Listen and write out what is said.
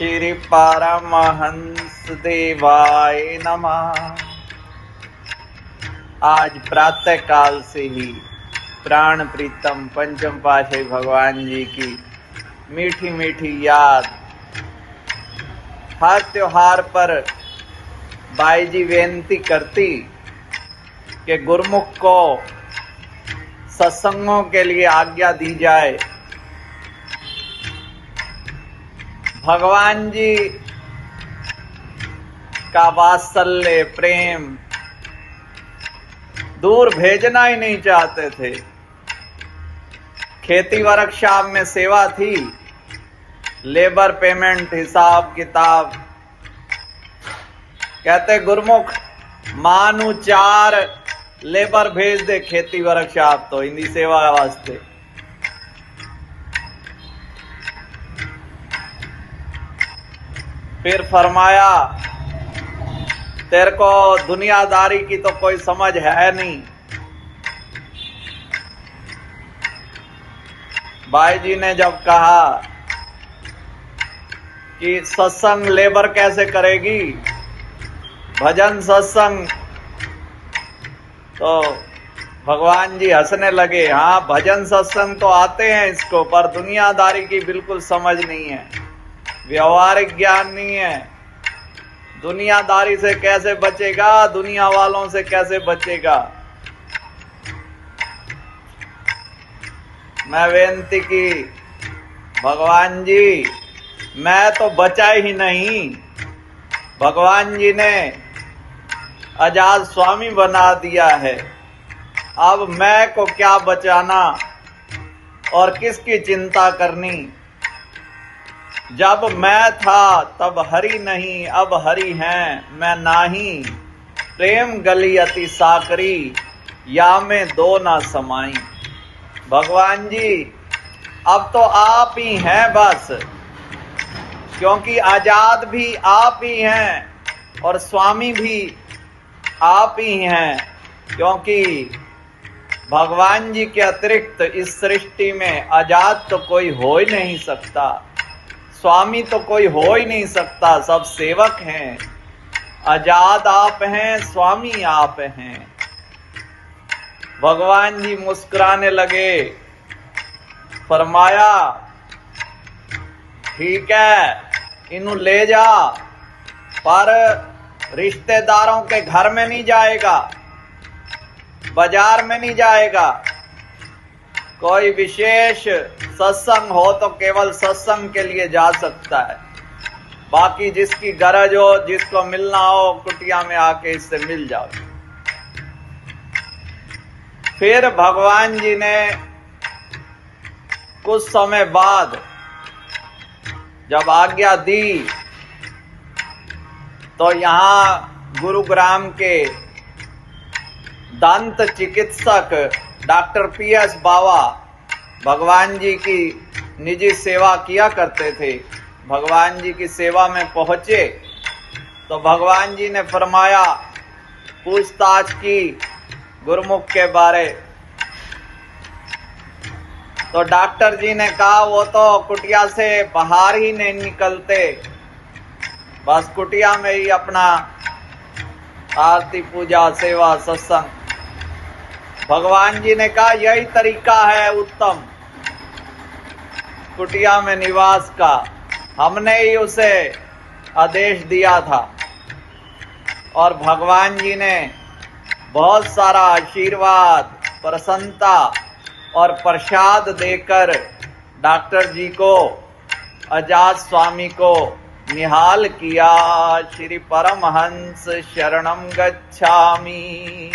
श्री परमहंस देवाय नमः। आज प्रातः काल से ही प्राण प्रीतम पंचम पातशाही भगवान जी की मीठी मीठी याद। हर त्योहार पर बाई जी बेनती करती कि गुरुमुख को सत्संगों के लिए आज्ञा दी जाए। भगवान जी का वात्सल्य प्रेम दूर भेजना ही नहीं चाहते थे। खेती वर्कशॉप में सेवा थी, लेबर पेमेंट हिसाब किताब। कहते गुरुमुख मानू 4 लेबर भेज दे खेती वर्कशॉप तो हिंदी सेवा वास्ते। फिर फरमाया तेरे को दुनियादारी की तो कोई समझ है नहीं। भाई जी ने जब कहा कि सत्संग लेबर कैसे करेगी, भजन सत्संग, तो भगवान जी हंसने लगे। हाँ, भजन सत्संग तो आते हैं इसको, पर दुनियादारी की बिल्कुल समझ नहीं है, व्यवहारिक ज्ञान नहीं है। दुनियादारी से कैसे बचेगा, दुनिया वालों से कैसे बचेगा। मैं बेनती की भगवान जी मैं तो बचा ही नहीं। भगवान जी ने आजाद स्वामी बना दिया है, अब मैं को क्या बचाना और किसकी चिंता करनी। जब मैं था तब हरि नहीं, अब हरि हैं मैं नाही। प्रेम गली अति साकरी, या में दो ना समाई। भगवान जी अब तो आप ही हैं बस, क्योंकि आजाद भी आप ही हैं और स्वामी भी आप ही हैं। क्योंकि भगवान जी के अतिरिक्त इस सृष्टि में आजाद तो कोई हो ही नहीं सकता, स्वामी तो कोई हो ही नहीं सकता, सब सेवक हैं। आजाद आप हैं, स्वामी आप हैं। भगवान जी मुस्कुराने लगे, फरमाया ठीक है इन्हें ले जा, पर रिश्तेदारों के घर में नहीं जाएगा, बाजार में नहीं जाएगा। कोई विशेष सत्संग हो तो केवल सत्संग के लिए जा सकता है, बाकी जिसकी गरज हो, जिसको मिलना हो, कुटिया में आके इससे मिल जाओ। फिर भगवान जी ने कुछ समय बाद जब आज्ञा दी तो यहाँ गुरुग्राम के दंत चिकित्सक डॉक्टर PS बावा भगवान जी की निजी सेवा किया करते थे। भगवान जी की सेवा में पहुंचे तो भगवान जी ने फरमाया, पूछताछ की गुरुमुख के बारे। तो डॉक्टर जी ने कहा वो तो कुटिया से बाहर ही नहीं निकलते, बस कुटिया में ही अपना आरती पूजा सेवा सत्संग। भगवान जी ने कहा यही तरीका है उत्तम कुटिया में निवास का, हमने ही उसे आदेश दिया था। और भगवान जी ने बहुत सारा आशीर्वाद, प्रसन्नता और प्रसाद देकर डॉक्टर जी को, आजाद स्वामी को निहाल किया। श्री परमहंस शरणम गच्छामि।